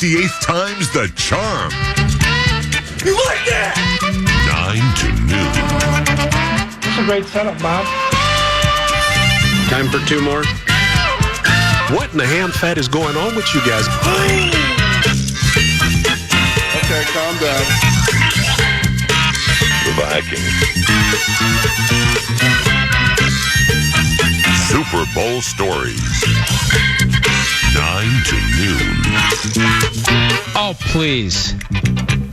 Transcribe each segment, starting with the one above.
58th time's the charm. You like that? 9 to noon. That's a great setup, Bob. Time for 2 more. What in the ham fat is going on with you guys? Okay, calm down. The Vikings. Super Bowl stories. 9 to noon. Oh, please.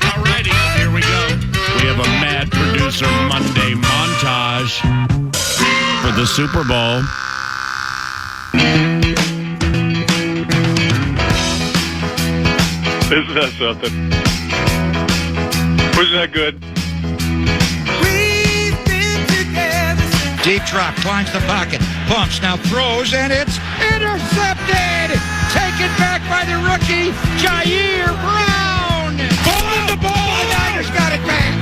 All righty, here we go. We have a Mad Producer Monday montage for the Super Bowl. Isn't that something? Wasn't that good? Deep drop, climbs the pocket, pumps, now throws, and it's intercepted! Taken back by the rookie, Jair Brown! Pulling the ball, the Niners got it back!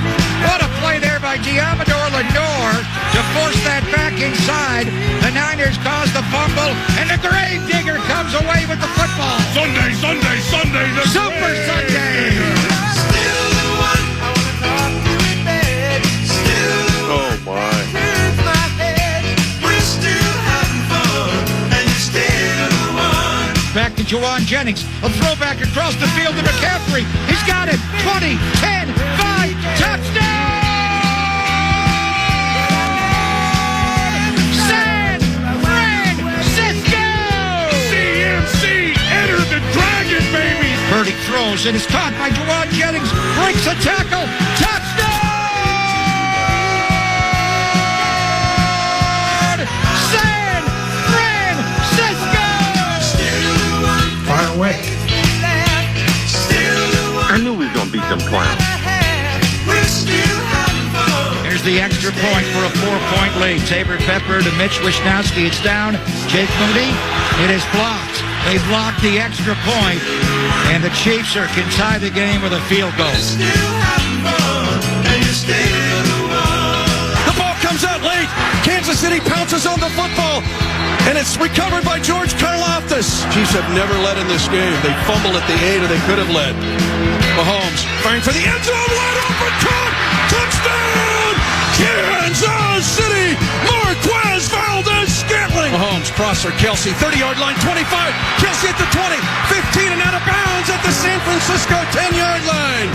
What a play there by Diamador Lenore to force that back inside. The Niners cause the fumble, and the Grave Digger comes away with the football. Sunday, Sunday, Sunday. Super Sunday! Oh, my. Back to Juwan Jennings. A throwback across the field to McCaffrey. He's got it. 20, 10, 5, touchdown! San Francisco! CMC, enter the dragon, baby! Purdy throws and is caught by Juwan Jennings. Breaks a tackle. Touchdown! San Francisco! Fire away. I knew we was going to beat them clowns. Here's the extra point for a 4-point lead. Tabor Pepper to Mitch Wisnowski. It's down. Jake Moody. It is blocked. They blocked the extra point, and the Chiefs can tie the game with a field goal. The ball comes out late. Kansas City pounces on the football, and it's recovered by George Karlaftis. Chiefs have never led in this game. They fumbled at the 8, or they could have led. Mahomes firing for the end zone, wide open, caught, touchdown, Kansas City, Marquez Valdez-Scantling. Mahomes, crosser, Kelsey, 30-yard line, 25, Kelsey at the 20, 15, and out of bounds at the San Francisco 10-yard line.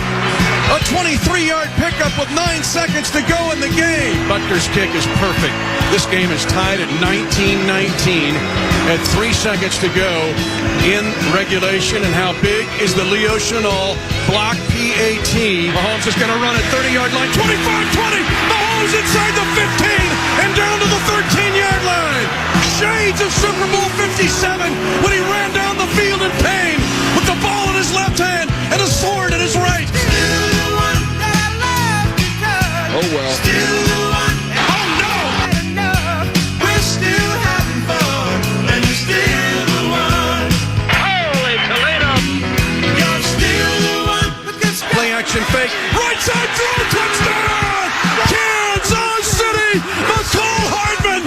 A 23-yard pickup with 9 seconds to go in the game. Butker's kick is perfect. This game is tied at 19-19 at 3 seconds to go in regulation. And how big is the Leo Chenal block PAT? Mahomes is going to run at 30-yard line, 25-20. Mahomes inside the 15 and down to the 13-yard line. Shades of Super Bowl 57 when he ran down the field in pain with the ball in his left hand and a sword in his right. Oh, well. Oh, no! We're still having fun, and you're still the one. Holy Toledo! You're still the one. Play action fake. Right side throw, touchdown! Kansas City! McCole Hardman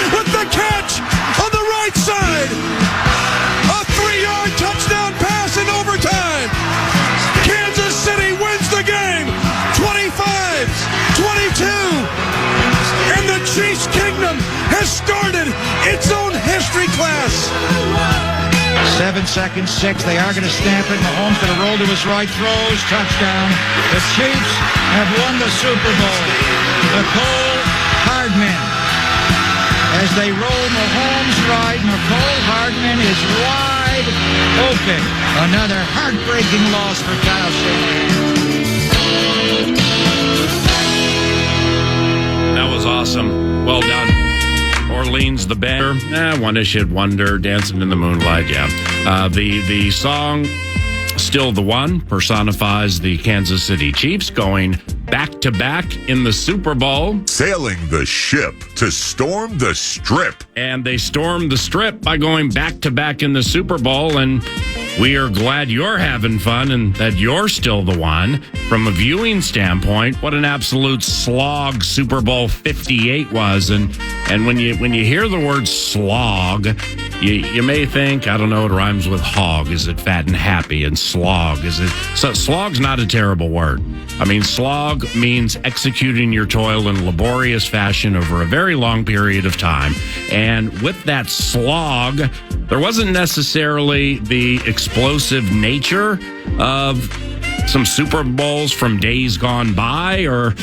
with the catch on the right side. A 3-yard touchdown pass in overtime. Kansas City wins the game. 25-22, and the Chiefs Kingdom has started its own history class. 7 seconds, 6. They are going to stamp it. Mahomes going to roll to his right, throws, touchdown. The Chiefs have won the Super Bowl. Nicole Hardman. As they roll Mahomes right, Nicole Hardman is wide open. Another heartbreaking loss for Kyle Shanahan. That was awesome. Well done. Orleans the Banner. One-ish hit wonder. Dancing in the Moonlight. Yeah. The song Still the One personifies the Kansas City Chiefs going back-to-back in the Super Bowl. Sailing the ship to storm the Strip. And they stormed the Strip by going back-to-back in the Super Bowl, and we are glad you're having fun and that you're still the one. From a viewing standpoint, what an absolute slog Super Bowl 58 was. And And when you hear the word slog, you may think, I don't know, it rhymes with hog. Is it fat and happy? And slog, so slog's not a terrible word. I mean, slog means executing your toil in laborious fashion over a very long period of time. And with that slog, there wasn't necessarily the explosive nature of some Super Bowls from days gone by, or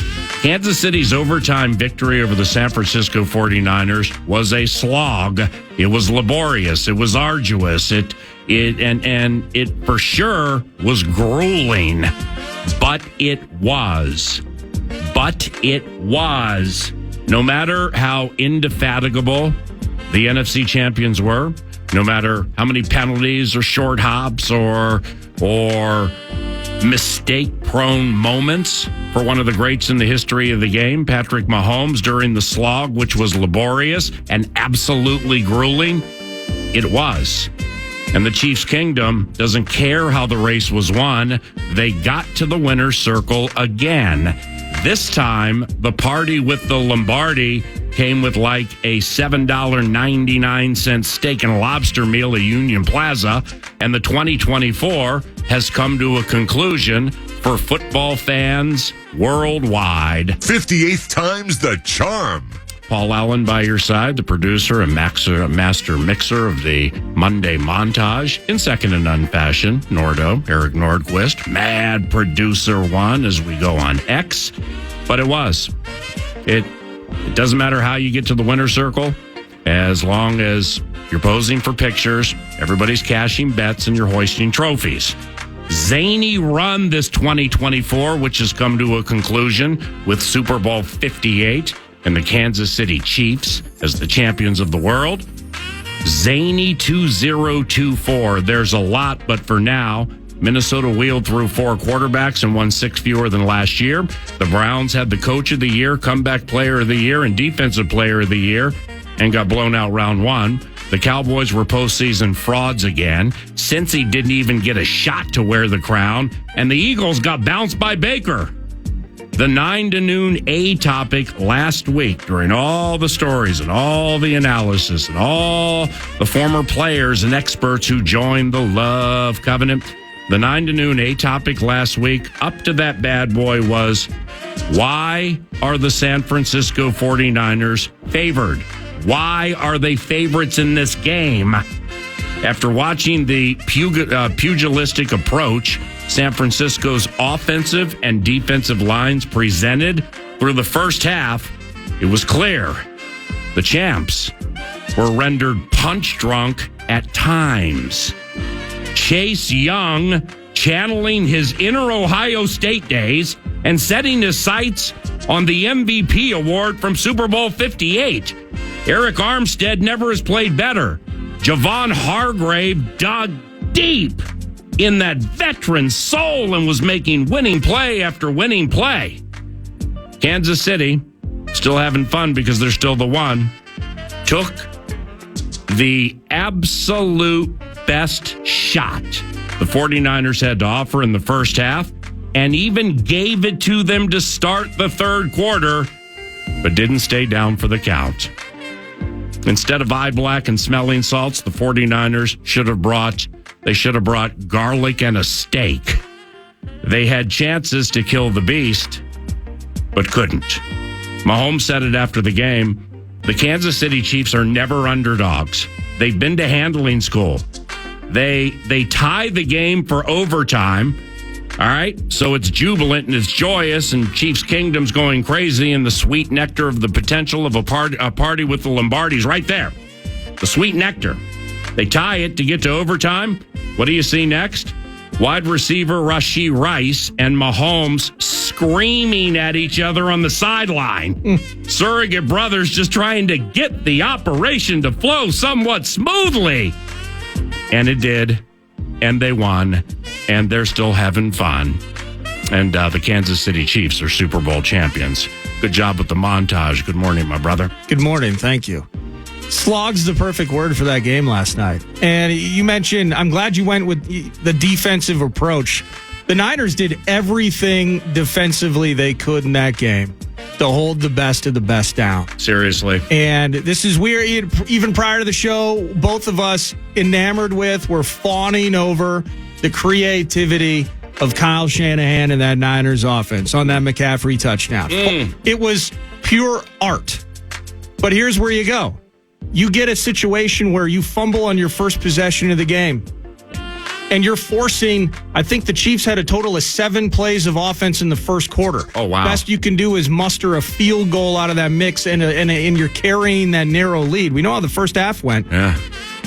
Kansas City's overtime victory over the San Francisco 49ers was a slog. It was laborious. It was arduous. It for sure was grueling. But it was. No matter how indefatigable the NFC champions were, no matter how many penalties or short hops or mistake-prone moments for one of the greats in the history of the game, Patrick Mahomes, during the slog, which was laborious and absolutely grueling, it was. And the Chiefs' kingdom doesn't care how the race was won. They got to the winner's circle again. This time, the party with the Lombardi came with like a $7.99 steak and lobster meal at Union Plaza, and the 2024 has come to a conclusion for football fans worldwide. 58th time's the charm. Paul Allen by your side, the producer and master mixer of the Monday montage. In second and none fashion, Nordo, Eric Nordquist, mad producer one as we go on X. But it was. It doesn't matter how you get to the winner's circle, as long as you're posing for pictures, everybody's cashing bets, and you're hoisting trophies. Zany run this 2024, which has come to a conclusion with Super Bowl 58 and the Kansas City Chiefs as the champions of the world. Zany 2024. There's a lot, but for now, Minnesota wheeled through 4 quarterbacks and won 6 fewer than last year. The Browns had the Coach of the Year, Comeback Player of the Year, and Defensive Player of the Year, and got blown out round 1. The Cowboys were postseason frauds again. Cincy didn't even get a shot to wear the crown, and the Eagles got bounced by Baker. The 9 to noon A topic last week, during all the stories and all the analysis and all the former players and experts who joined the Love Covenant, the 9 to noon A topic last week, up to that bad boy, was, why are the San Francisco 49ers favored? Why are they favorites in this game? After watching the pugilistic approach San Francisco's offensive and defensive lines presented through the first half, it was clear the champs were rendered punch drunk at times. Chase Young channeling his inner Ohio State days and setting his sights on the MVP award from Super Bowl 58. Eric Armstead never has played better. Javon Hargrave dug deep in that veteran soul and was making winning play after winning play. Kansas City, still having fun because they're still the one, took the absolute best shot the 49ers had to offer in the first half and even gave it to them to start the third quarter, but didn't stay down for the count. Instead of eye black and smelling salts, the 49ers should have brought garlic and a steak. They had chances to kill the beast, but couldn't. Mahomes said it after the game. The Kansas City Chiefs are never underdogs. They've been to handling school. They tie the game for overtime. All right, so it's jubilant and it's joyous, and Chiefs Kingdom's going crazy, and the sweet nectar of the potential of a party with the Lombardis right there. The sweet nectar. They tie it to get to overtime. What do you see next? Wide receiver Rashee Rice and Mahomes screaming at each other on the sideline. Surrogate brothers just trying to get the operation to flow somewhat smoothly. And it did. And they won. And they're still having fun. And the Kansas City Chiefs are Super Bowl champions. Good job with the montage. Good morning, my brother. Good morning. Thank you. Slog's the perfect word for that game last night. And you mentioned, I'm glad you went with the defensive approach. The Niners did everything defensively they could in that game. to hold the best of the best down. Seriously. And this is weird. Even prior to the show, both of us we're fawning over the creativity of Kyle Shanahan and that Niners offense on that McCaffrey touchdown. It was pure art. But here's where you go. You get a situation where you fumble on your first possession of the game. And you're forcing, I think the Chiefs had a total of 7 plays of offense in the first quarter. Oh, wow. Best you can do is muster a field goal out of that mix, and you're carrying that narrow lead. We know how the first half went. Yeah.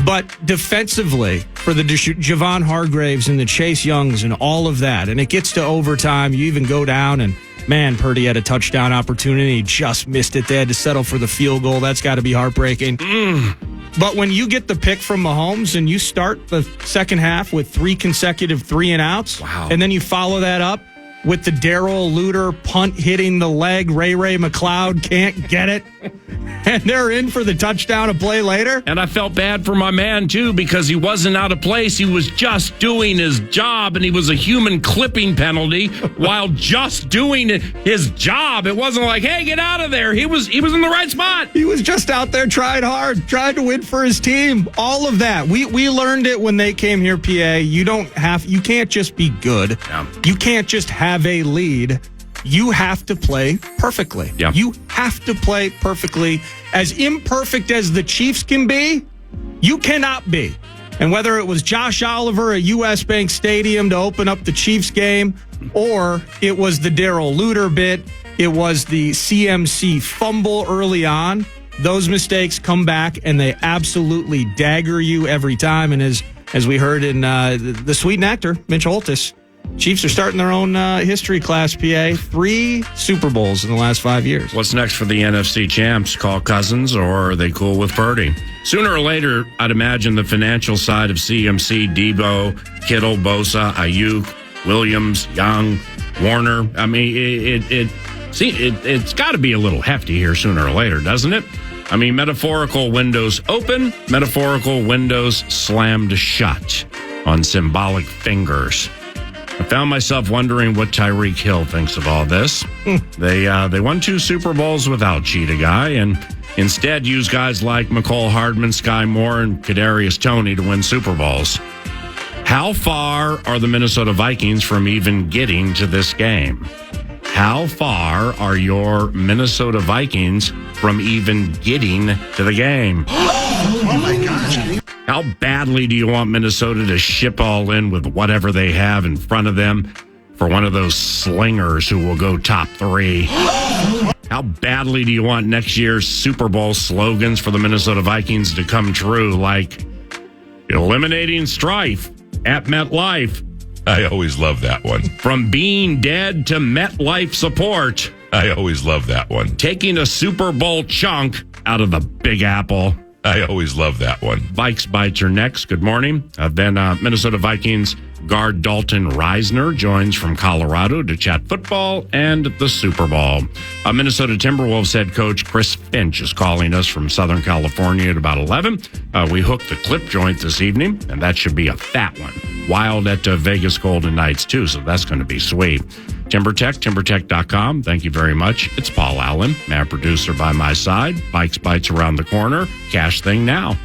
But defensively, for the Javon Hargraves and the Chase Youngs and all of that, and it gets to overtime, you even go down, and man, Purdy had a touchdown opportunity. He just missed it. They had to settle for the field goal. That's got to be heartbreaking. But when you get the pick from Mahomes and you start the second half with 3 consecutive 3-and-outs, wow. And then you follow that up with the Darrell Luter punt hitting the leg, Ray McLeod can't get it, and they're in for the touchdown a play later. And I felt bad for my man, too, because he wasn't out of place. He was just doing his job, and he was a human clipping penalty while just doing his job. It wasn't like, hey, get out of there. He was in the right spot. He was just out there trying hard, trying to win for his team. All of that. We learned it when they came here, PA. You can't just be good. Yeah. You can't just have a lead. You have to play perfectly. Yeah. You have to play perfectly. As imperfect as the Chiefs can be, you cannot be. And whether it was Josh Oliver at U.S. Bank Stadium to open up the Chiefs game, or it was the Darrell Luter bit, it was the CMC fumble early on, those mistakes come back and they absolutely dagger you every time. And as we heard in the Sweet Nectar, Mitch Holtis, Chiefs are starting their own history class, PA. 3 Super Bowls in the last 5 years. What's next for the NFC champs? Call Cousins, or are they cool with Purdy? Sooner or later, I'd imagine the financial side of CMC, Debo, Kittle, Bosa, Ayuk, Williams, Young, Warner. I mean, it's got to be a little hefty here sooner or later, doesn't it? I mean, metaphorical windows open, metaphorical windows slammed shut on symbolic fingers. I found myself wondering what Tyreek Hill thinks of all this. They won 2 Super Bowls without Cheetah Guy, and instead used guys like McCole Hardman, Sky Moore, and Kadarius Toney to win Super Bowls. How far are the Minnesota Vikings from even getting to this game? How far are your Minnesota Vikings from even getting to the game? Oh, my gosh. How badly do you want Minnesota to ship all in with whatever they have in front of them for one of those slingers who will go top 3? How badly do you want next year's Super Bowl slogans for the Minnesota Vikings to come true, like eliminating strife at MetLife? I always love that one. From being dead to MetLife support. I always love that one. Taking a Super Bowl chunk out of the Big Apple. I always love that one. Vikes Bites are next. Good morning. Then Minnesota Vikings guard Dalton Risner joins from Colorado to chat football and the Super Bowl. Minnesota Timberwolves head coach Chris Finch is calling us from Southern California at about 11. We hooked the clip joint this evening, and that should be a fat one. Wild at Vegas Golden Knights, too, so that's going to be sweet. TimberTech, TimberTech.com. Thank you very much. It's Paul Allen, man producer by my side. Vikes Bites around the corner. Cash thing now.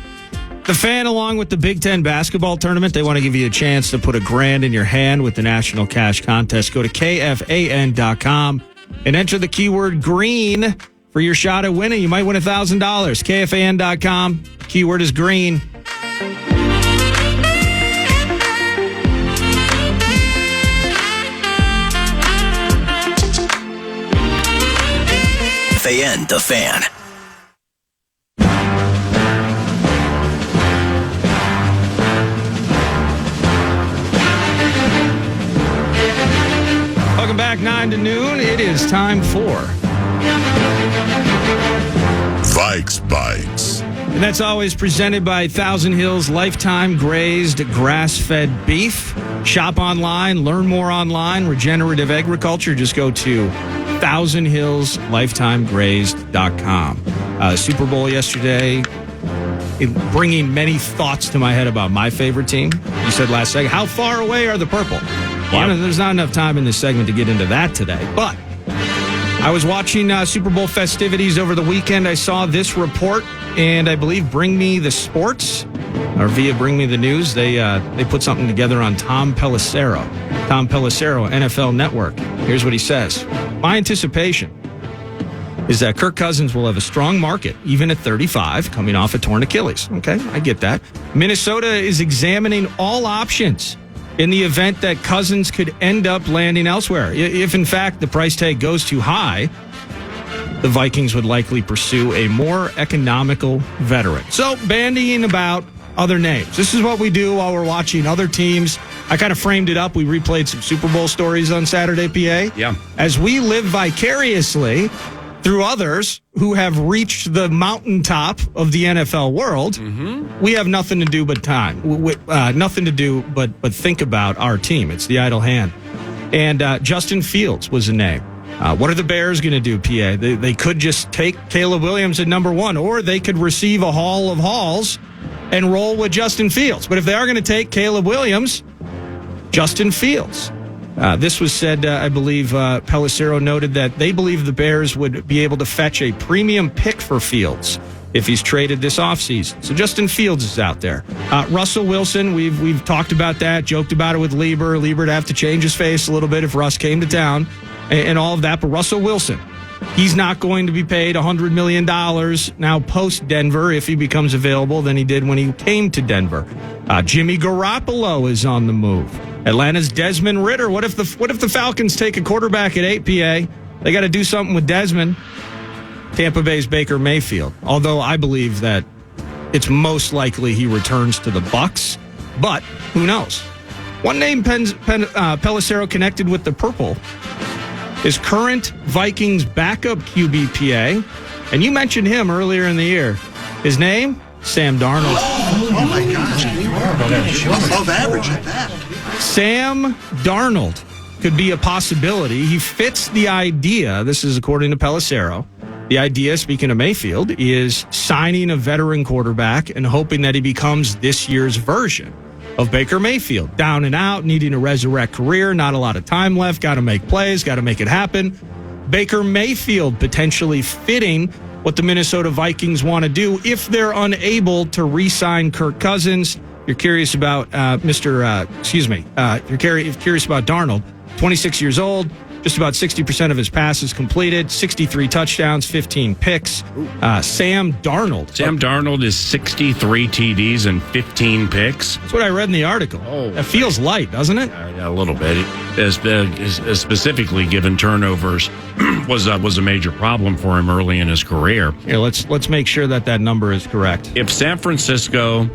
The Fan, along with the Big Ten basketball tournament, they want to give you a chance to put $1,000 in your hand with the National Cash Contest. Go to KFAN.com and enter the keyword green for your shot at winning. You might win $1,000. KFAN.com. Keyword is green. KFAN, The Fan. Welcome back, 9 to noon. It is time for Vikes Bites. And that's always presented by Thousand Hills Lifetime Grazed Grass-Fed Beef. Shop online, learn more online. Regenerative agriculture. Just go to thousandhillslifetimegrazed.com. Super Bowl yesterday, bringing many thoughts to my head about my favorite team. You said last segment, how far away are the purple? Well, there's not enough time in this segment to get into that today, but I was watching Super Bowl festivities over the weekend. I saw this report, and I believe Bring Me the Sports, or via Bring Me the News, they put something together on Tom Pelissero, NFL Network. Here's what he says. My anticipation is that Kirk Cousins will have a strong market, even at 35, coming off a torn Achilles. Okay, I get that. Minnesota is examining all options in the event that Cousins could end up landing elsewhere. If, in fact, the price tag goes too high, the Vikings would likely pursue a more economical veteran. So, bandying about other names. This is what we do while we're watching other teams. I kind of framed it up. We replayed some Super Bowl stories on Saturday, PA. Yeah. As we live vicariously through others who have reached the mountaintop of the NFL world, we have nothing to do but time. Nothing to do but think about our team. It's the idle hand. And Justin Fields was a name. What are the Bears going to do, PA? They could just take Caleb Williams at number 1, or they could receive a haul of hauls and roll with Justin Fields. But if they are going to take Caleb Williams, Justin Fields. This was said, I believe, Pelissero noted that they believe the Bears would be able to fetch a premium pick for Fields if he's traded this offseason. So Justin Fields is out there. Russell Wilson, we've talked about that, joked about it with Lieber. Lieber would have to change his face a little bit if Russ came to town and all of that. But Russell Wilson, he's not going to be paid $100 million now post-Denver if he becomes available than he did when he came to Denver. Jimmy Garoppolo is on the move. Atlanta's Desmond Ridder. What if the Falcons take a quarterback at 8, PA? They got to do something with Desmond. Tampa Bay's Baker Mayfield. Although I believe that it's most likely he returns to the Bucs, but who knows? One name Pelissero connected with the purple is current Vikings backup QB, PA, and you mentioned him earlier in the year. His name, Sam Darnold. Oh my gosh. Above average at that. Sam Darnold could be a possibility. He fits the idea. This is according to Pelissero. The idea, speaking of Mayfield, is signing a veteran quarterback and hoping that he becomes this year's version of Baker Mayfield. Down and out, needing a resurrect career, not a lot of time left, got to make plays, got to make it happen. Baker Mayfield potentially fitting what the Minnesota Vikings want to do if they're unable to re-sign Kirk Cousins. You're curious about curious about Darnold, 26 years old, just about 60% of his passes completed, 63 touchdowns, 15 picks. Sam Darnold. Sam Darnold is 63 TDs and 15 picks. That's what I read in the article. Oh, that feels light, doesn't it? Yeah, a little bit. Specifically, given turnovers was a major problem for him early in his career. Here, let's make sure that number is correct. If San Francisco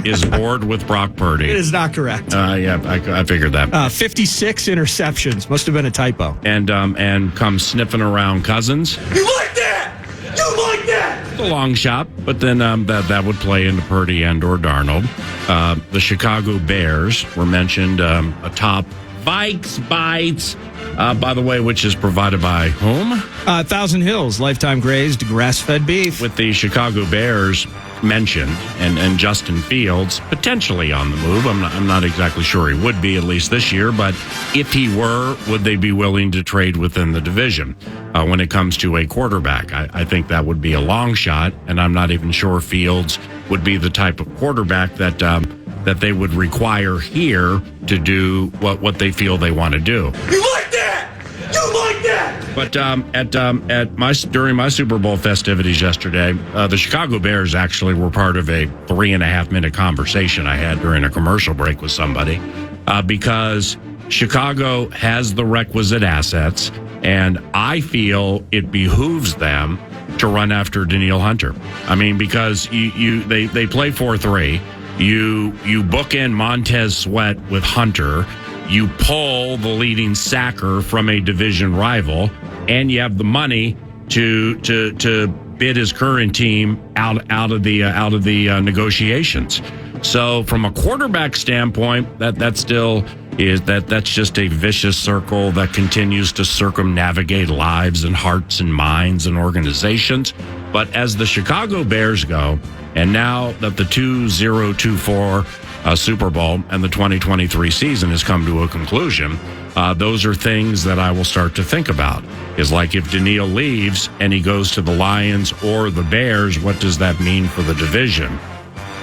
is bored with Brock Purdy, it is not correct. Yeah, I figured that. 56 interceptions must have been a typo. And come sniffing around Cousins. You like that? You like that? It's a long shot, but then that would play into Purdy and or Darnold. The Chicago Bears were mentioned atop Vikes Bites, by the way, which is provided by whom? Thousand Hills, lifetime grazed, grass-fed beef. With the Chicago Bears mentioned and Justin Fields potentially on the move. I'm not exactly sure he would be, at least this year, but if he were, would they be willing to trade within the division when it comes to a quarterback? I think that would be a long shot, and I'm not even sure Fields would be the type of quarterback that they would require here to do what they feel they want to do. You like that? You like that? But during my Super Bowl festivities yesterday, the Chicago Bears actually were part of a 3.5-minute conversation I had during a commercial break with somebody, because Chicago has the requisite assets, and I feel it behooves them to run after Danielle Hunter. I mean, because they play 4-3. You bookend Montez Sweat with Hunter. You pull the leading sacker from a division rival, and you have the money to bid his current team out of the negotiations. So, from a quarterback standpoint, that's just a vicious circle that continues to circumnavigate lives and hearts and minds and organizations. But as the Chicago Bears go, and now that the 2024 Super Bowl and the 2023 season has come to a conclusion, those are things that I will start to think about. Is like if Daniil leaves and he goes to the Lions or the Bears, what does that mean for the division?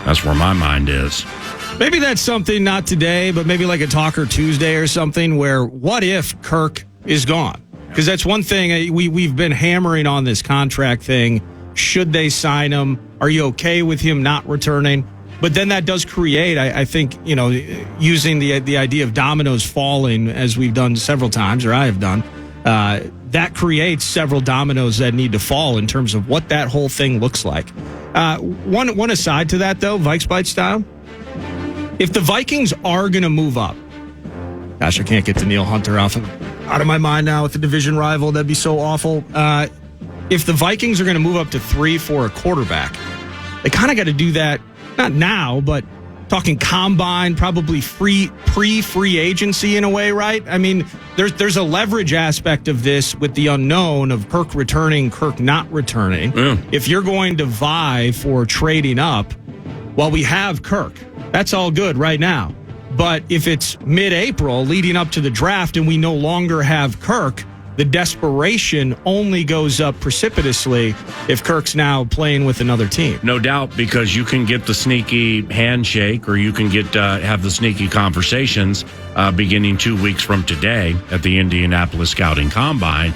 That's where my mind is. Maybe that's something, not today, but maybe like a Talker Tuesday or something, where what if Kirk is gone? Because that's one thing we've been hammering on this contract thing. Should they sign him? Are you okay with him not returning? But then that does create, I think, using the idea of dominoes falling, as we've done several times, or I have done, that creates several dominoes that need to fall in terms of what that whole thing looks like. One aside to that, though, Vikes Bites style, if the Vikings are going to move up, gosh, I can't get Daniil Hunter out of my mind now with the division rival. That'd be so awful. If the Vikings are going to move up to 3 for a quarterback, they kind of got to do that, not now, but talking combine, probably pre-free agency in a way, right? I mean, there's a leverage aspect of this with the unknown of Kirk returning, Kirk not returning. Yeah. If you're going to vie for trading up, well, we have Kirk. That's all good right now. But if it's mid-April leading up to the draft and we no longer have Kirk, the desperation only goes up precipitously if Kirk's now playing with another team. No doubt, because you can get the sneaky handshake or you can get have the sneaky conversations beginning 2 weeks from today at the Indianapolis Scouting Combine.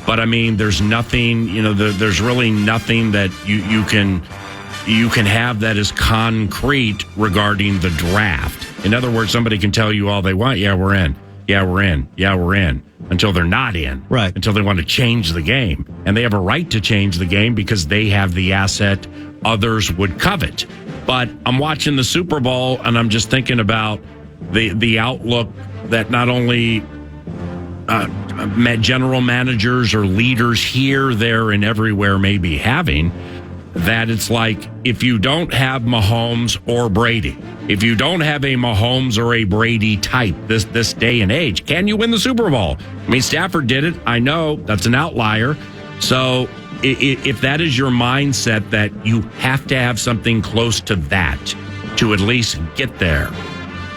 But, I mean, there's nothing, there's really nothing that you can have that is concrete regarding the draft. In other words, somebody can tell you all they want. Yeah, we're in. Yeah, we're in. Yeah, we're in. Until they're not in. Right. Until they want to change the game. And they have a right to change the game because they have the asset others would covet. But I'm watching the Super Bowl and I'm just thinking about the outlook that not only general managers or leaders here, there, and everywhere may be having, that it's like, if you don't have Mahomes or Brady, if you don't have a Mahomes or a Brady type this day and age, can you win the Super Bowl? I mean, Stafford did it. I know that's an outlier. So if that is your mindset, that you have to have something close to that to at least get there,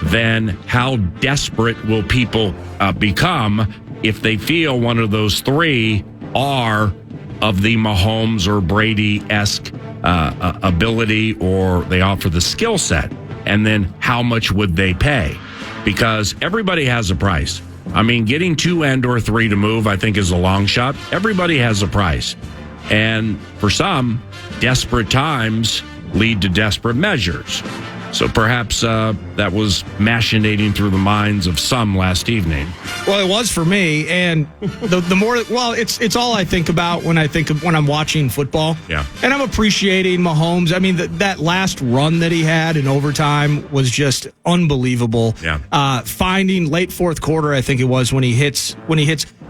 then how desperate will people become if they feel one of those three are of the Mahomes or Brady-esque ability, or they offer the skill set? And then how much would they pay? Because everybody has a price. I mean, getting 2 and or 3 to move, I think, is a long shot. Everybody has a price. And for some, desperate times lead to desperate measures. So perhaps that was machinating through the minds of some last evening. Well, it was for me, and the more, well, it's all I think about when I'm watching football. Yeah. And I'm appreciating Mahomes. I mean, that last run that he had in overtime was just unbelievable. Yeah. Finding late fourth quarter, I think it was, when he hits.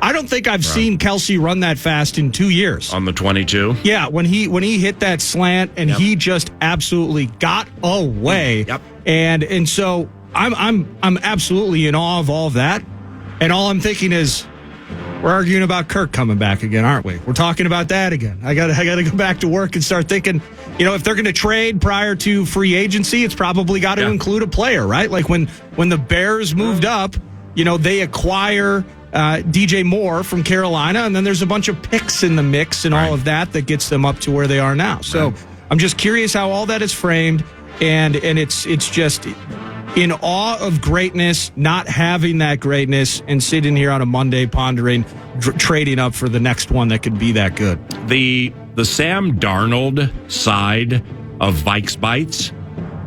I don't think I've seen Kelsey run that fast in 2 years. On the 22? Yeah, when he hit that slant and he just absolutely got away. Yep. And so I'm absolutely in awe of all of that. And all I'm thinking is, we're arguing about Kirk coming back again, aren't we? We're talking about that again. I got to go back to work and start thinking, if they're going to trade prior to free agency, it's probably got to include a player, right? Like when the Bears moved up, they acquire DJ Moore from Carolina, and then there's a bunch of picks in the mix and all of that gets them up to where they are now. So I'm just curious how all that is framed, and it's just in awe of greatness, not having that greatness, and sitting here on a Monday pondering trading up for the next one that could be that good. The Sam Darnold side of Vikes Bites,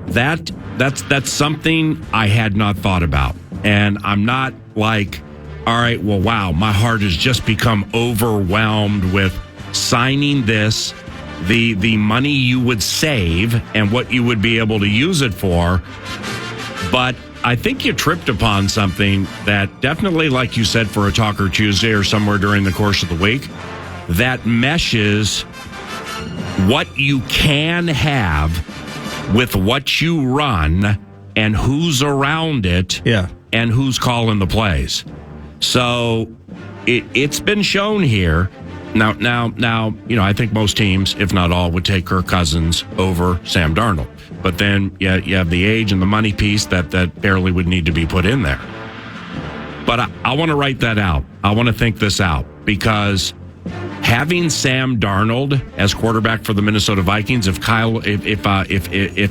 that's something I had not thought about, and I'm not like, all right, well, wow, my heart has just become overwhelmed with signing this, the money you would save and what you would be able to use it for. But I think you tripped upon something that definitely, like you said, for a Talker Tuesday or somewhere during the course of the week, that meshes what you can have with what you run and who's around it and who's calling the plays. So it's been shown here. Now, I think most teams, if not all, would take Kirk Cousins over Sam Darnold. but then you have the age and the money piece that barely would need to be put in there. But I want to write that out. I want to think this out, because having Sam Darnold as quarterback for the Minnesota Vikings, if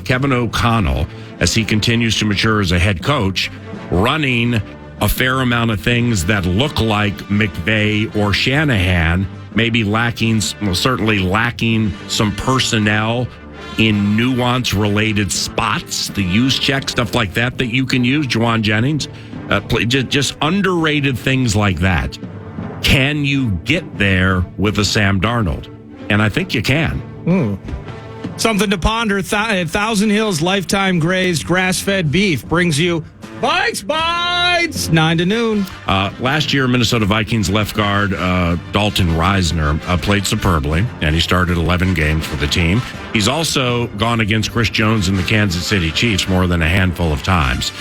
Kevin O'Connell, as he continues to mature as a head coach, running a fair amount of things that look like McVay or Shanahan, maybe certainly lacking some personnel in nuance-related spots, the use check, stuff like that you can use, Juwan Jennings, just underrated things like that. Can you get there with a Sam Darnold? And I think you can. Something to ponder. Thousand Hills Lifetime Grazed Grass-Fed Beef brings you Vikes Bites, 9 to noon. Last year, Minnesota Vikings left guard Dalton Risner played superbly, and he started 11 games for the team. He's also gone against Chris Jones and the Kansas City Chiefs more than a handful of times.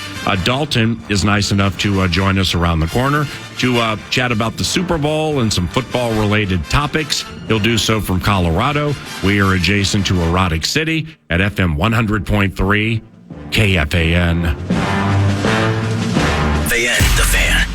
Dalton is nice enough to join us around the corner to chat about the Super Bowl and some football-related topics. He'll do so from Colorado. We are adjacent to Erotic City at FM 100.3 KFAN. The Fan.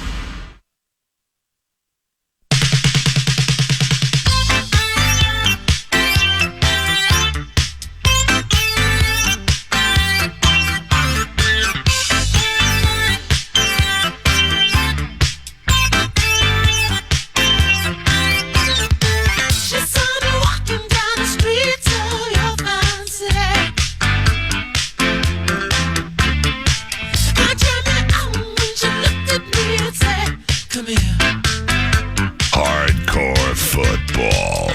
Hardcore football.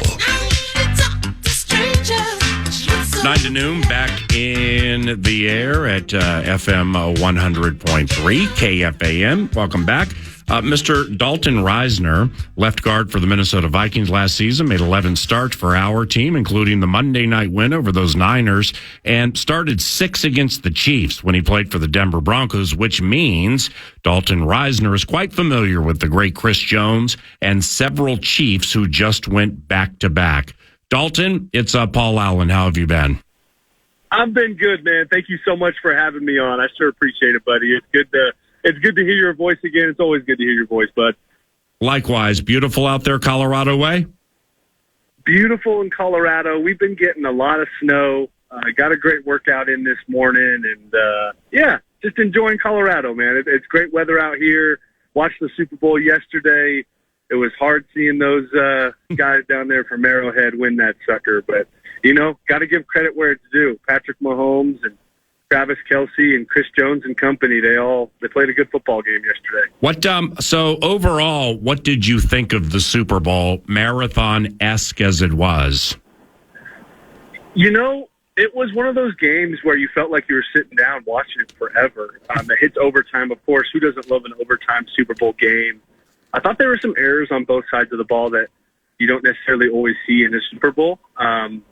9 to noon, back in the air at FM 100.3 KFAN. Welcome back. Mr. Dalton Risner, left guard for the Minnesota Vikings last season, made 11 starts for our team, including the Monday night win over those Niners, and started 6 against the Chiefs when he played for the Denver Broncos, which means Dalton Risner is quite familiar with the great Chris Jones and several Chiefs who just went back-to-back. Dalton, it's Paul Allen. How have you been? I've been good, man. Thank you so much for having me on. I sure appreciate it, buddy. It's good to hear your voice again. It's always good to hear your voice, bud. Likewise. Beautiful out there Colorado way? Beautiful in Colorado. We've been getting a lot of snow. Got a great workout in this morning, and just enjoying Colorado, man. It's great weather out here. Watched the Super Bowl yesterday. It was hard seeing those guys down there from Arrowhead win that sucker, but got to give credit where it's due. Patrick Mahomes and Travis Kelce and Chris Jones and company, they played a good football game yesterday. So overall, what did you think of the Super Bowl, marathon-esque as it was? It was one of those games where you felt like you were sitting down watching it forever. It hits overtime, of course. Who doesn't love an overtime Super Bowl game? I thought there were some errors on both sides of the ball that you don't necessarily always see in a Super Bowl,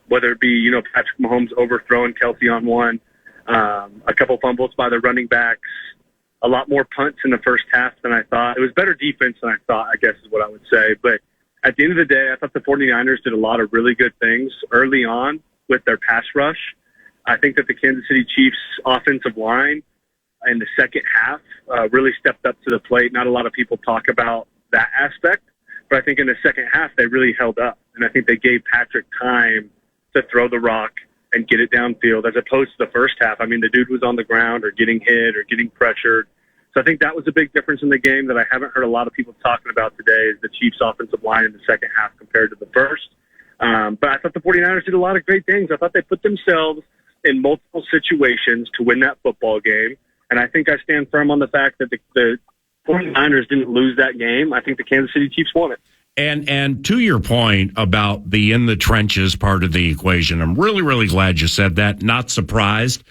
whether it be, Patrick Mahomes overthrowing Kelce on one, a couple fumbles by the running backs, a lot more punts in the first half than I thought. It was better defense than I thought, I guess is what I would say. But at the end of the day, I thought the 49ers did a lot of really good things early on with their pass rush. I think that the Kansas City Chiefs offensive line in the second half really stepped up to the plate. Not a lot of people talk about that aspect, but I think in the second half they really held up. And I think they gave Patrick time to throw the rock and get it downfield, as opposed to the first half. I mean, the dude was on the ground or getting hit or getting pressured. So I think that was a big difference in the game that I haven't heard a lot of people talking about today, is the Chiefs' offensive line in the second half compared to the first. But I thought the 49ers did a lot of great things. I thought they put themselves in multiple situations to win that football game. And I think I stand firm on the fact that the 49ers didn't lose that game. I think the Kansas City Chiefs won it. And to your point about the in the trenches part of the equation, I'm really, really glad you said that. Not surprised,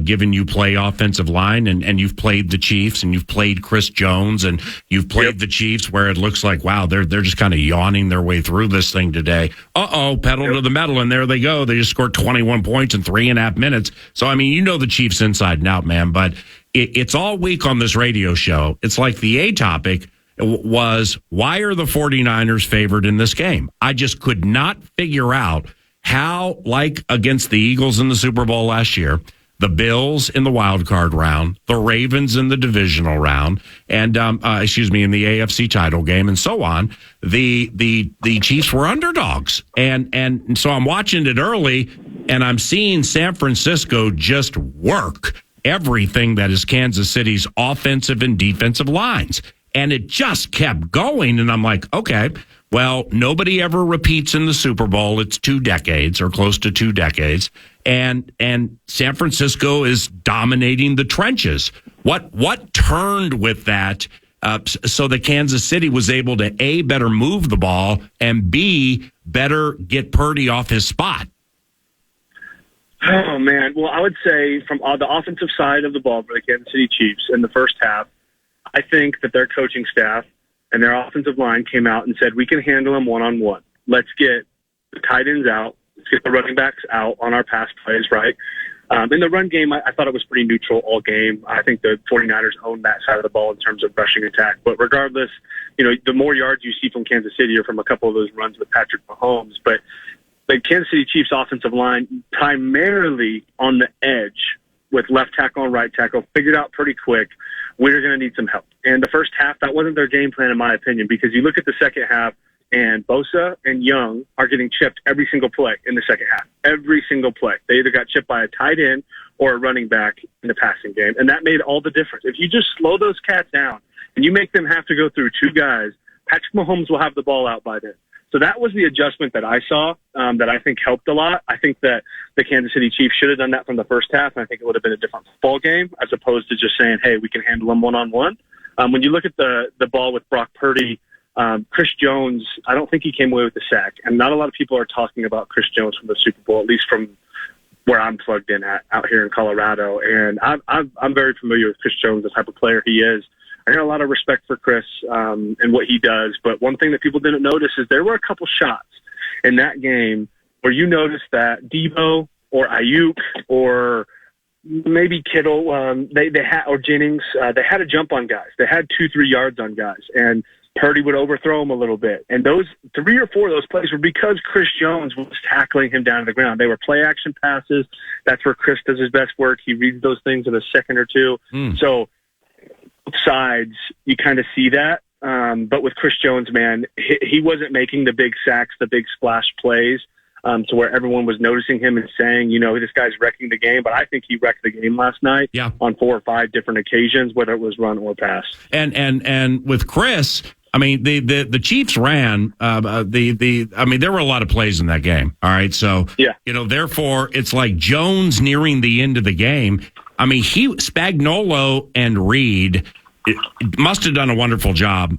given you play offensive line and you've played the Chiefs and you've played Chris Jones and you've played the Chiefs, where it looks like, wow, they're just kind of yawning their way through this thing today. Pedal to the metal, and there they go. They just scored 21 points in 3.5 minutes. So, I mean, the Chiefs inside and out, man, but it's all week on this radio show. It's like the A topic was, why are the 49ers favored in this game? I just could not figure out how, like against the Eagles in the Super Bowl last year, the Bills in the wild card round, the Ravens in the divisional round, and in the AFC title game, and so on. The Chiefs were underdogs, and so I'm watching it early, and I'm seeing San Francisco just work everything that is Kansas City's offensive and defensive lines, and it just kept going. And I'm like, okay, well, nobody ever repeats in the Super Bowl. It's 2 decades or close to 2 decades. And San Francisco is dominating the trenches. What turned with that so that Kansas City was able to, A, better move the ball, and B, better get Purdy off his spot? Oh, man. Well, I would say from the offensive side of the ball for the Kansas City Chiefs in the first half, I think that their coaching staff and their offensive line came out and said, we can handle them one-on-one. Let's get the tight ends out. Let's get the running backs out on our pass plays, right? In the run game, I thought it was pretty neutral all game. I think the 49ers owned that side of the ball in terms of rushing attack. But regardless, the more yards you see from Kansas City are from a couple of those runs with Patrick Mahomes. But the Kansas City Chiefs offensive line, primarily on the edge with left tackle and right tackle, figured out pretty quick, we're going to need some help. And the first half, that wasn't their game plan, in my opinion, because you look at the second half, and Bosa and Young are getting chipped every single play in the second half. Every single play. They either got chipped by a tight end or a running back in the passing game, and that made all the difference. If you just slow those cats down and you make them have to go through 2 guys, Patrick Mahomes will have the ball out by then. So that was the adjustment that I saw that I think helped a lot. I think that the Kansas City Chiefs should have done that from the first half, and I think it would have been a different football game as opposed to just saying, hey, we can handle them one-on-one. When you look at the ball with Brock Purdy, Chris Jones, I don't think he came away with the sack, and not a lot of people are talking about Chris Jones from the Super Bowl, at least from where I'm plugged in at out here in Colorado. And I'm very familiar with Chris Jones, the type of player he is. I got a lot of respect for Chris and what he does, but one thing that people didn't notice is there were a couple shots in that game where you noticed that Debo or Ayuk or maybe Kittle, they had, or Jennings, they had a jump on guys. They had 2-3 yards on guys, and Purdy would overthrow him a little bit. And those 3 or 4 of those plays were because Chris Jones was tackling him down to the ground. They were play action passes. That's where Chris does his best work. He reads those things in a second or two. So both sides, you kind of see that. But with Chris Jones, man, he wasn't making the big sacks, the big splash plays to where everyone was noticing him and saying, this guy's wrecking the game. But I think he wrecked the game last night on 4 or 5 different occasions, whether it was run or pass. And with Chris, I mean, the Chiefs ran there were a lot of plays in that game. All right. So, therefore it's like Jones nearing the end of the game. I mean, Spagnuolo and Reed must have done a wonderful job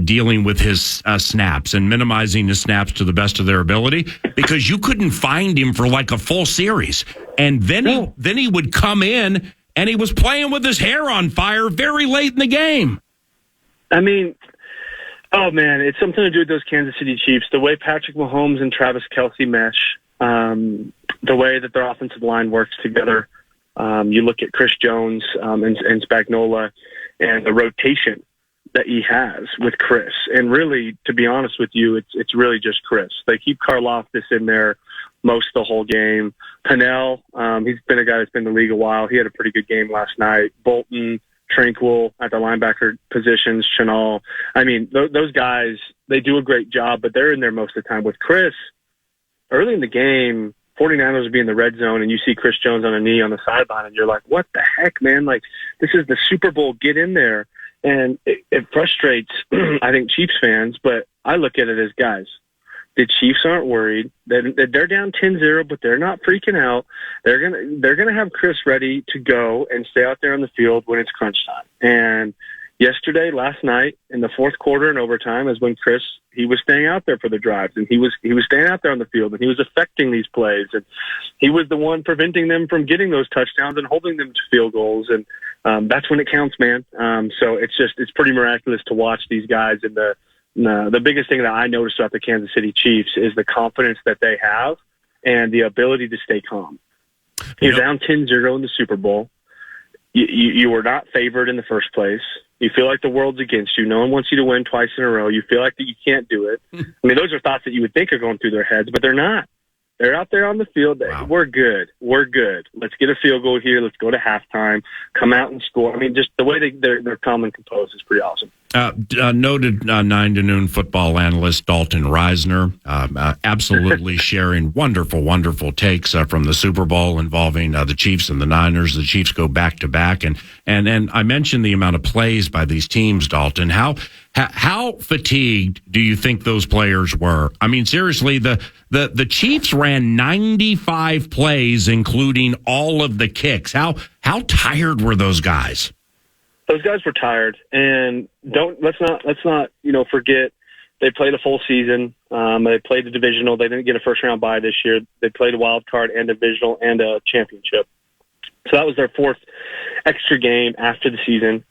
dealing with his snaps and minimizing his snaps to the best of their ability, because you couldn't find him for like a full series. And then he would come in and he was playing with his hair on fire very late in the game. I mean, oh, man, it's something to do with those Kansas City Chiefs. The way Patrick Mahomes and Travis Kelce mesh, the way that their offensive line works together. You look at Chris Jones and Spagnuolo and the rotation that he has with Chris. And really, to be honest with you, it's really just Chris. They keep Karlaftis in there most of the whole game. Pennell, he's been a guy that's been in the league a while. He had a pretty good game last night. Bolton, Tranquil at the linebacker positions, Chenal. I mean, those guys, they do a great job, but they're in there most of the time. With Chris, early in the game, 49ers would be in the red zone, and you see Chris Jones on a knee on the sideline, and you're like, what the heck, man? Like, this is the Super Bowl. Get in there. And it frustrates, I think, Chiefs fans, but I look at it as, guys, the Chiefs aren't worried. They're down 10-0, but they're not freaking out. They're gonna have Chris ready to go and stay out there on the field when it's crunch time. And last night, in the fourth quarter and overtime, is when Chris, he was staying out there for the drives, and he was staying out there on the field, and he was affecting these plays, and he was the one preventing them from getting those touchdowns and holding them to field goals, and that's when it counts, man. So it's pretty miraculous to watch these guys. And the biggest thing that I noticed about the Kansas City Chiefs is the confidence that they have and the ability to stay calm. You're down 10-0 in the Super Bowl. You were not favored in the first place. You feel like the world's against you. No one wants you to win twice in a row. You feel like that you can't do it. I mean, those are thoughts that you would think are going through their heads, but they're not. They're out there on the field. Wow. We're good. We're good. Let's get a field goal here. Let's go to halftime. Come out and score. I mean, just the way they're calm and composed is pretty awesome. Noted 9 to noon football analyst Dalton Risner, absolutely sharing wonderful takes from the Super Bowl involving the Chiefs and the Niners. The Chiefs go back to back, and I mentioned the amount of plays by these teams. Dalton, how fatigued do you think those players were? I mean, seriously, the Chiefs ran 95 plays, including all of the kicks. How tired were those guys? Those guys were tired, and let's not forget they played a full season. They played the divisional. They didn't get a first round bye this year. They played a wild card and divisional and a championship. So that was their fourth extra game after the season.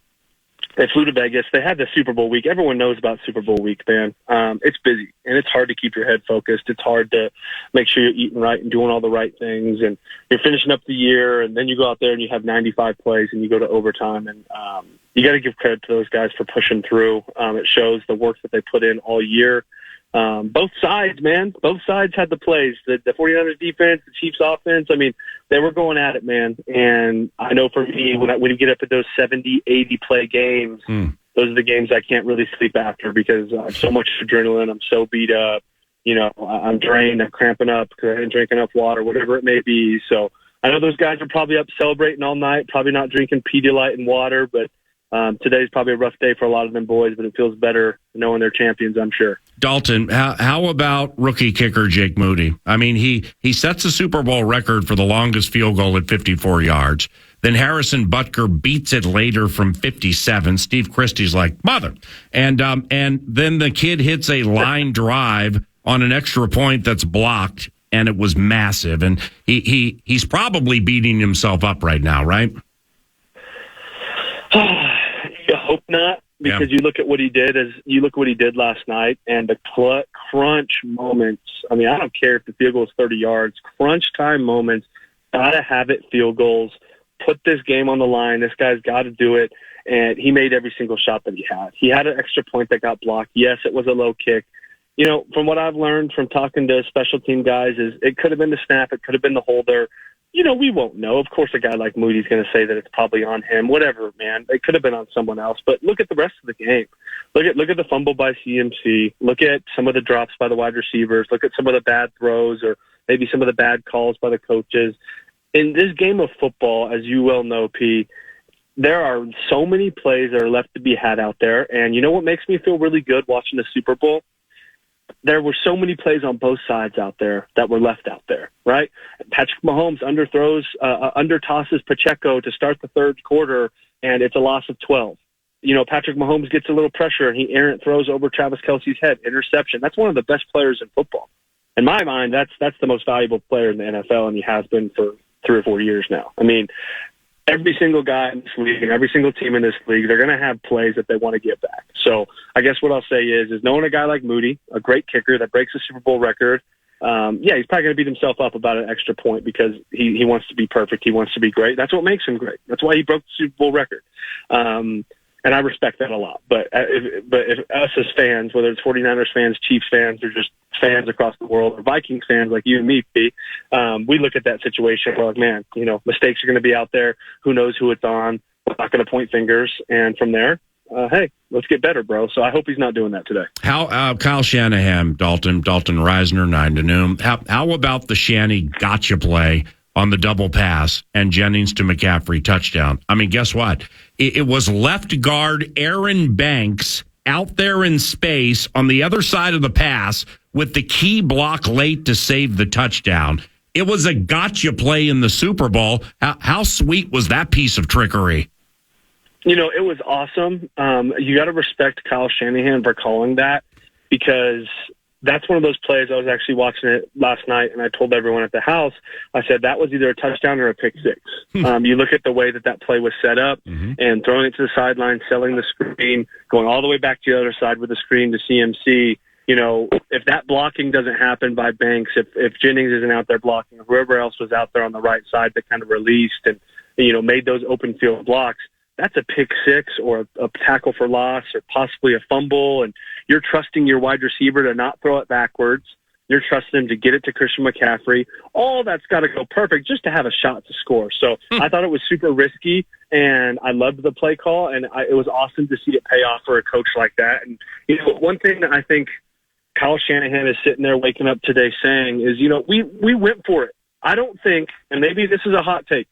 They flew to Vegas. They had the Super Bowl week. Everyone knows about Super Bowl week, man. It's busy, and it's hard to keep your head focused. It's hard to make sure you're eating right and doing all the right things, and you're finishing up the year, and then you go out there and you have 95 plays, and you go to overtime, and you got to give credit to those guys for pushing through. It shows the work that they put in all year. Both sides, man. Both sides had the plays. The 49ers defense, the Chiefs offense, I mean, they were going at it, man. And I know for me, when you get up at those 70, 80 play games, those are the games I can't really sleep after because I have so much adrenaline. I'm so beat up. I'm drained. I'm cramping up because I didn't drink enough water, whatever it may be. So I know those guys are probably up celebrating all night, probably not drinking Pedialyte and water, but today's probably a rough day for a lot of them boys, but it feels better knowing they're champions, I'm sure. Dalton, how about rookie kicker Jake Moody? I mean, he sets a Super Bowl record for the longest field goal at 54 yards. Then Harrison Butker beats it later from 57. Steve Christie's like, mother. And then the kid hits a line drive on an extra point that's blocked, and it was massive. And he's probably beating himself up right now, right? You hope not, because you look at what he did last night, and the crunch moments. I mean, I don't care if the field goal is 30 yards. Crunch time moments, gotta have it. Field goals, put this game on the line. This guy's got to do it, and he made every single shot that he had. He had an extra point that got blocked. Yes, it was a low kick. From what I've learned from talking to special team guys, is it could have been the snap, it could have been the holder. We won't know. Of course, a guy like Moody's going to say that it's probably on him. Whatever, man. It could have been on someone else. But look at the rest of the game. Look at the fumble by CMC. Look at some of the drops by the wide receivers. Look at some of the bad throws or maybe some of the bad calls by the coaches. In this game of football, as you well know, P, there are so many plays that are left to be had out there. And you know what makes me feel really good watching the Super Bowl? There were so many plays on both sides out there that were left out there, right? Patrick Mahomes under-tosses Pacheco to start the third quarter, and it's a loss of 12. Patrick Mahomes gets a little pressure, and he errant throws over Travis Kelce's head. Interception. That's one of the best players in football. In my mind, that's the most valuable player in the NFL, and he has been for 3 or 4 years now. I mean, every single guy in this league and every single team in this league, they're going to have plays that they want to get back. So I guess what I'll say is knowing a guy like Moody, a great kicker that breaks a Super Bowl record, he's probably going to beat himself up about an extra point because he wants to be perfect. He wants to be great. That's what makes him great. That's why he broke the Super Bowl record. And I respect that a lot. But if us as fans, whether it's 49ers fans, Chiefs fans, or just fans across the world, or Vikings fans like you and me, P, we look at that situation. We're like, man, mistakes are going to be out there. Who knows who it's on? We're not going to point fingers. And from there, hey, let's get better, bro. So I hope he's not doing that today. How Kyle Shanahan, Dalton Risner, 9 to noon. How about the Shanny gotcha play on the double pass and Jennings to McCaffrey touchdown? I mean, guess what? It was left guard Aaron Banks out there in space on the other side of the pass with the key block late to save the touchdown. It was a gotcha play in the Super Bowl. How sweet was that piece of trickery? It was awesome. You got to respect Kyle Shanahan for calling that, because that's one of those plays. I was actually watching it last night, and I told everyone at the house, I said that was either a touchdown or a pick six. You look at the way that play was set up, and throwing it to the sideline, selling the screen, going all the way back to the other side with the screen to CMC. If that blocking doesn't happen by Banks, if Jennings isn't out there blocking, or whoever else was out there on the right side that kind of released and, made those open field blocks, that's a pick six or a tackle for loss or possibly a fumble, and you're trusting your wide receiver to not throw it backwards. You're trusting him to get it to Christian McCaffrey. All that's got to go perfect just to have a shot to score. So I thought it was super risky, and I loved the play call, and it was awesome to see it pay off for a coach like that. And, one thing that I think Kyle Shanahan is sitting there waking up today saying is, we went for it. I don't think, and maybe this is a hot take,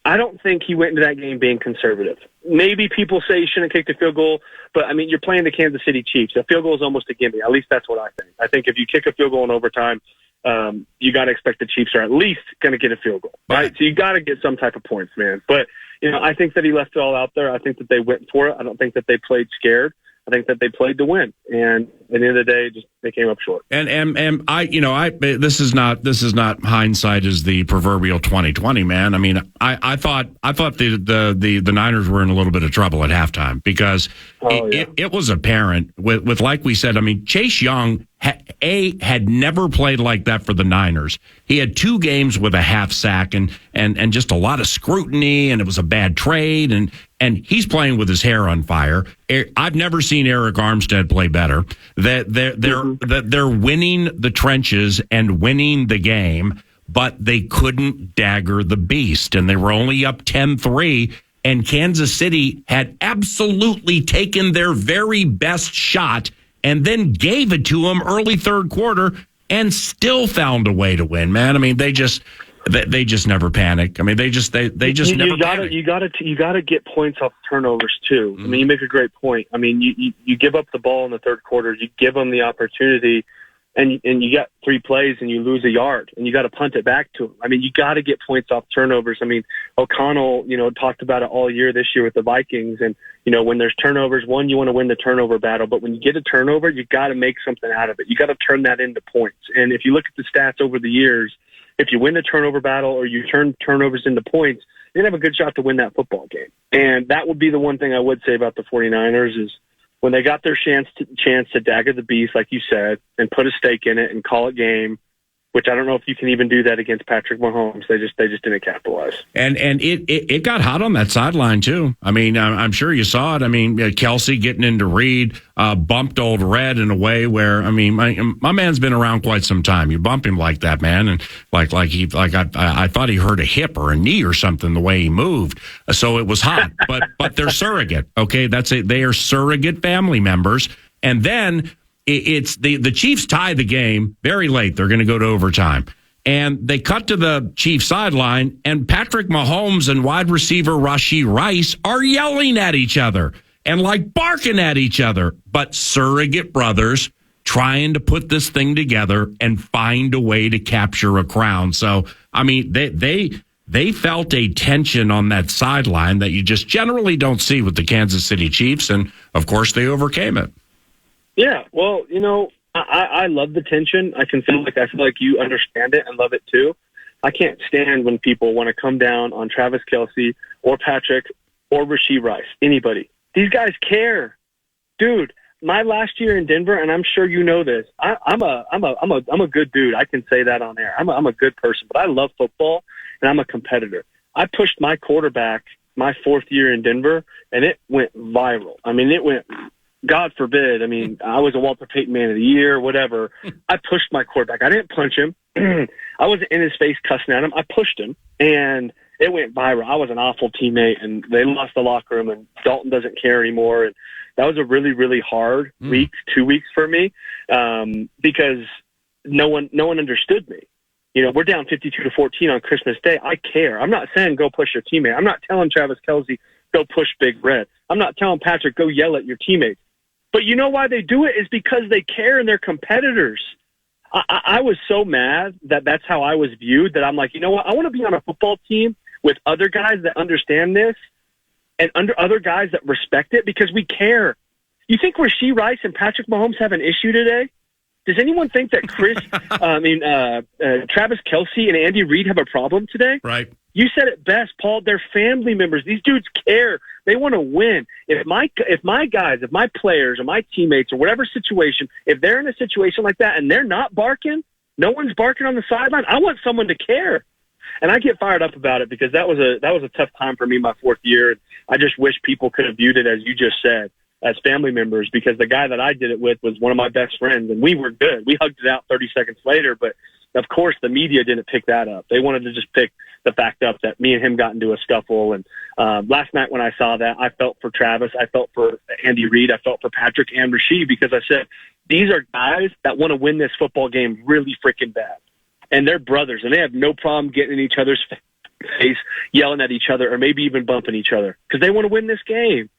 I don't think he went into that game being conservative. Maybe people say he shouldn't kick the field goal, but, you're playing the Kansas City Chiefs. A field goal is almost a gimme. At least that's what I think. I think if you kick a field goal in overtime, you got to expect the Chiefs are at least going to get a field goal, right? So you got to get some type of points, man. But, I think that he left it all out there. I think that they went for it. I don't think that they played scared. I think that they played to win, and at the end of the day, they came up short. And this is not hindsight is the proverbial 2020, man. I thought the Niners were in a little bit of trouble at halftime because it was apparent with like we said. Chase Young had never played like that for the Niners. He had 2 games with a half sack and just a lot of scrutiny, and it was a bad trade, and he's playing with his hair on fire. I've never seen Eric Armstead play better. They're winning the trenches and winning the game, but they couldn't dagger the beast, and they were only up 10-3. And Kansas City had absolutely taken their very best shot and then gave it to him early third quarter and still found a way to win, man. They just never panic. They just never panic. You got to get points off turnovers too. You make a great point. You give up the ball in the third quarter, you give them the opportunity, and you got 3 plays and you lose a yard, and you got to punt it back to them. You got to get points off turnovers. O'Connell, talked about it all year this year with the Vikings, and when there's turnovers, one, you want to win the turnover battle, but when you get a turnover, you got to make something out of it. You got to turn that into points. And if you look at the stats over the years, if you win the turnover battle or you turn turnovers into points, you're going to have a good shot to win that football game. And that would be the one thing I would say about the 49ers is when they got their chance to dagger the beast, like you said, and put a stake in it and call it game, which I don't know if you can even do that against Patrick Mahomes. They just didn't capitalize. And it got hot on that sideline too. I'm sure you saw it. Kelsey getting into Reed, bumped old Red in a way where my man's been around quite some time. You bump him like that, man, and I thought he hurt a hip or a knee or something the way he moved. So it was hot. but they're surrogate. Okay, they are surrogate family members, and then. It's the Chiefs tie the game very late. They're going to go to overtime. And they cut to the Chiefs sideline, and Patrick Mahomes and wide receiver Rashee Rice are yelling at each other and barking at each other. But surrogate brothers trying to put this thing together and find a way to capture a crown. So, they felt a tension on that sideline that you just generally don't see with the Kansas City Chiefs. And, of course, they overcame it. Yeah, well, I love the tension. I feel like you understand it and love it too. I can't stand when people want to come down on Travis Kelce or Patrick or Rashee Rice. Anybody. These guys care, dude. My last year in Denver, and I'm sure you know this. I'm a good dude. I can say that on air. I'm a good person, but I love football and I'm a competitor. I pushed my quarterback my 4th year in Denver, and it went viral. It went. God forbid. I was a Walter Payton Man of the Year, whatever. I pushed my quarterback. I didn't punch him. I wasn't in his face cussing at him. I pushed him, and it went viral. I was an awful teammate, and they lost the locker room, and Dalton doesn't care anymore. And that was a really, really hard 2 weeks for me because no one understood me. We're down 52-14 on Christmas Day. I care. I'm not saying go push your teammate. I'm not telling Travis Kelce, go push Big Red. I'm not telling Patrick, go yell at your teammates. But you know why they do it is because they care and they're competitors. I was so mad that that's how I was viewed that I'm like, you know what? I want to be on a football team with other guys that understand this and other guys that respect it because we care. You think Rashee Rice and Patrick Mahomes have an issue today? Does anyone think that Travis Kelce and Andy Reid have a problem today? Right. You said it best, Paul. They're family members. These dudes care. They want to win. If my guys, if my players or my teammates or whatever situation, if they're in a situation like that and they're not barking, no one's barking on the sideline, I want someone to care. And I get fired up about it because that was a tough time for me my 4th year. I just wish people could have viewed it as you just said. as family members, because the guy that I did it with was one of my best friends, and we were good. We hugged it out 30 seconds later, but of course the media didn't pick that up. They wanted to just pick the fact up that me and him got into a scuffle. And last night when I saw that, I felt for Travis, I felt for Andy Reid, I felt for Patrick and Rasheed, because I said, these are guys that want to win this football game really freaking bad. And they're brothers, and they have no problem getting in each other's face, yelling at each other, or maybe even bumping each other, because they want to win this game.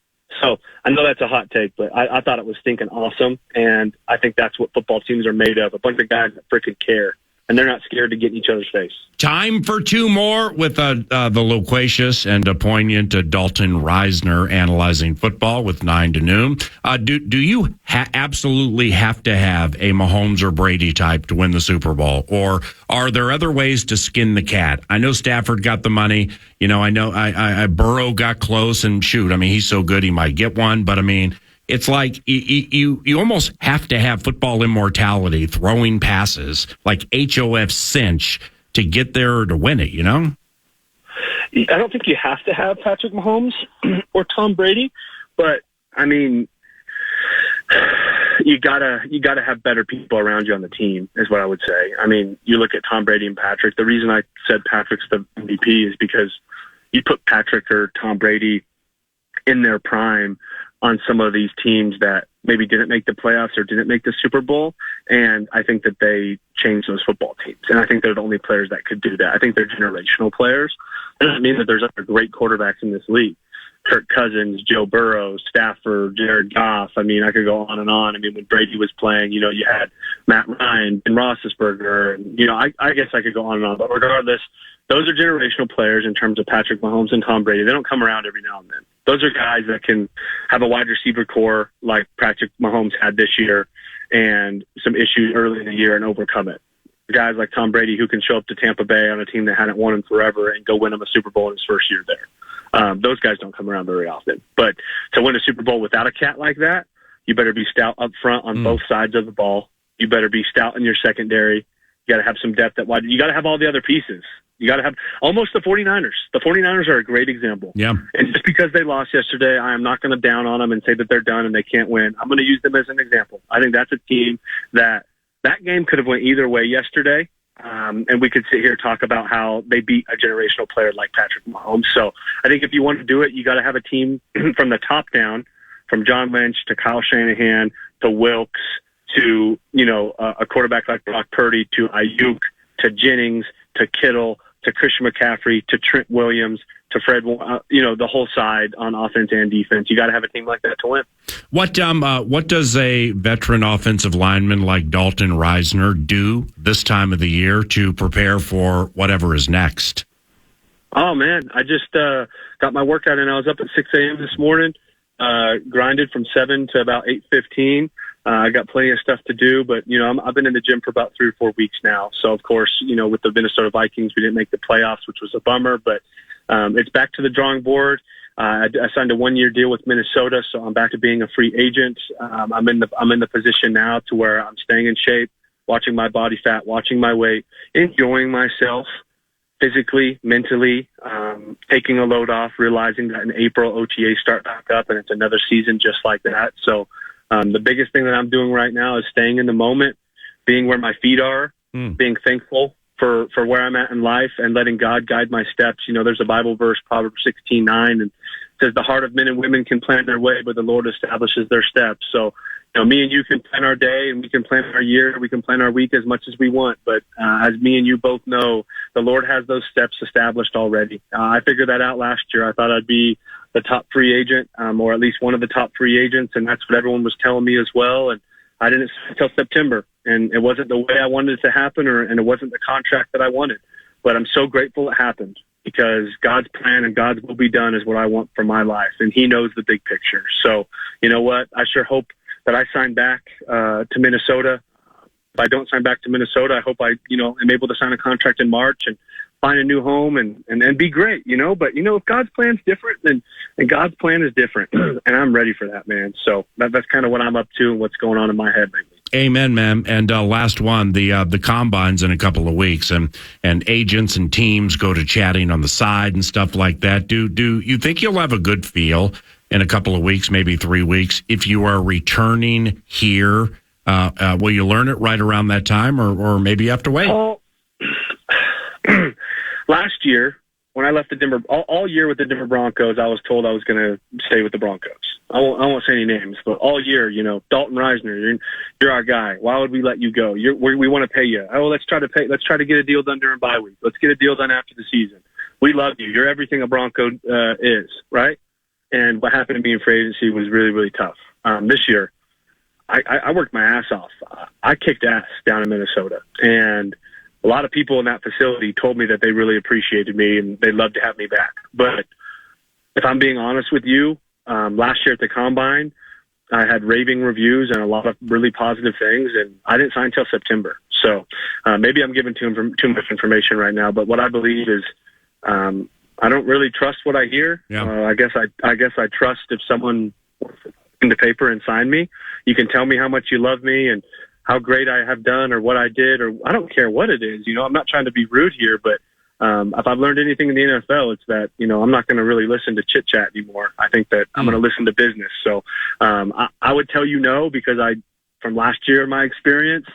So I know that's a hot take, but I thought it was stinking awesome, and I think that's what football teams are made of, a bunch of guys that freaking care, and they're not scared to get in each other's face. Time for two more with the loquacious and poignant Dalton Risner analyzing football with 9 to noon. Do you absolutely have to have a Mahomes or Brady type to win the Super Bowl, or are there other ways to skin the cat? I know Stafford got the money. I know I Burrow got close, and shoot, I mean, he's so good he might get one, but I mean, it's like you almost have to have football immortality, throwing passes like HOF cinch to get there or to win it, I don't think you have to have Patrick Mahomes or Tom Brady, but I mean, you gotta have better people around you on the team, is what I would say. I mean, you look at Tom Brady and Patrick. The reason I said Patrick's the MVP is because you put Patrick or Tom Brady in their prime on some of these teams that maybe didn't make the playoffs or didn't make the Super Bowl, and I think that they changed those football teams. And I think they're the only players that could do that. I think they're generational players. It doesn't mean that there's other great quarterbacks in this league. Kirk Cousins, Joe Burrow, Stafford, Jared Goff. I mean, I could go on and on. I mean, when Brady was playing, you had Matt Ryan and Roethlisberger, and, I guess I could go on and on. But regardless, those are generational players in terms of Patrick Mahomes and Tom Brady. They don't come around every now and then. Those are guys that can have a wide receiver core like Patrick Mahomes had this year and some issues early in the year and overcome it. Guys like Tom Brady who can show up to Tampa Bay on a team that hadn't won in forever and go win them a Super Bowl in his first year there. Those guys don't come around very often. But to win a Super Bowl without a cat like that, you better be stout up front on both sides of the ball. You better be stout in your secondary. You got to have some depth at wide. You got to have all the other pieces. You got to have almost the 49ers. The 49ers are a great example. Yeah. And just because they lost yesterday, I am not going to down on them and say that they're done and they can't win. I'm going to use them as an example. I think that's a team that game could have went either way yesterday. And we could sit here and talk about how they beat a generational player like Patrick Mahomes. So I think if you want to do it, you got to have a team from the top down, from John Lynch to Kyle Shanahan to Wilkes to, a quarterback like Brock Purdy to Ayuk to Jennings to Kittle to Christian McCaffrey to Trent Williams to Fred, the whole side on offense and defense. You got to have a team like that to win. What does a veteran offensive lineman like Dalton Risner do this time of the year to prepare for whatever is next? Oh, man, I just got my workout in. I was up at 6 a.m. this morning, grinded from 7 to about 8:15. I got plenty of stuff to do, but, I've been in the gym for about 3 or 4 weeks now. So, of course, with the Minnesota Vikings, we didn't make the playoffs, which was a bummer, but it's back to the drawing board. I signed a 1-year deal with Minnesota, so I'm back to being a free agent. I'm in the position now to where I'm staying in shape, watching my body fat, watching my weight, enjoying myself physically, mentally, taking a load off, realizing that in April OTAs start back up and it's another season just like that. So the biggest thing that I'm doing right now is staying in the moment, being where my feet are, being thankful for where I'm at in life and letting God guide my steps. There's a Bible verse, Proverbs 16:9, and it says the heart of men and women can plan their way, but the Lord establishes their steps. So, me and you can plan our day and we can plan our year, we can plan our week as much as we want. But as me and you both know, the Lord has those steps established already. I figured that out last year. I thought I'd be the top free agent, or at least one of the top free agents, and that's what everyone was telling me as well. And I didn't until September, and it wasn't the way I wanted it to happen, and it wasn't the contract that I wanted. But I'm so grateful it happened, because God's plan and God's will be done is what I want for my life, and He knows the big picture. So, you know what? I sure hope that I sign back to Minnesota. If I don't sign back to Minnesota, I hope I, am able to sign a contract in March and find a new home and be great, But, if God's plan's different, then God's plan is different, and I'm ready for that, man. So that's kind of what I'm up to and what's going on in my head lately. Amen, man. And last one, the combine's in a couple of weeks, and agents and teams go to chatting on the side and stuff like that. Do you think you'll have a good feel in a couple of weeks, maybe 3 weeks. If you are returning here, will you learn it right around that time, or maybe you have to wait? Oh, last year, when I left the Denver, all year with the Denver Broncos, I was told I was going to stay with the Broncos. I won't say any names, but all year, Dalton Risner, you're our guy. Why would we let you go? We want to pay you. Oh, let's try to get a deal done during bye week. Let's get a deal done after the season. We love you. You're everything a Bronco is, right? And what happened to me in free agency was really, really tough. This year, I worked my ass off. I kicked ass down in Minnesota, and a lot of people in that facility told me that they really appreciated me and they'd love to have me back. But if I'm being honest with you, last year at the Combine, I had raving reviews and a lot of really positive things, and I didn't sign until September. So maybe I'm giving too much information right now, but what I believe is I don't really trust what I hear. Yeah. I guess I trust if someone in the paper and sign me, you can tell me how much you love me and how great I have done or what I did, or I don't care what it is. I'm not trying to be rude here, but if I've learned anything in the NFL, it's that, I'm not going to really listen to chit chat anymore. I think that I'm going to listen to business. So I would tell you no, because from last year, my experience,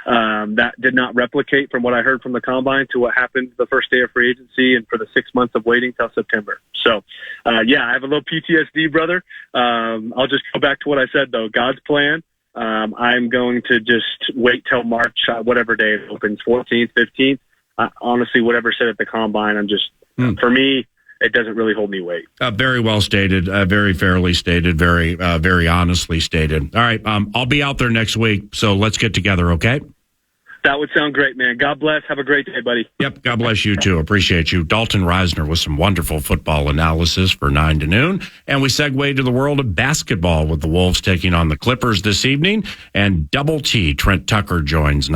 that did not replicate from what I heard from the Combine to what happened the first day of free agency and for the 6 months of waiting till September. So, I have a little PTSD, brother. I'll just go back to what I said, though. God's plan. I'm going to just wait till March, whatever day it opens, 14th, 15th. Honestly, whatever said at the Combine, I'm just, for me, it doesn't really hold any weight. Very well stated, very fairly stated, very honestly stated. All right, I'll be out there next week, so let's get together, okay? That would sound great, man. God bless. Have a great day, buddy. Yep, God bless you too. Appreciate you. Dalton Risner with some wonderful football analysis for 9 to noon. And we segue to the world of basketball with the Wolves taking on the Clippers this evening. And Double T, Trent Tucker, joins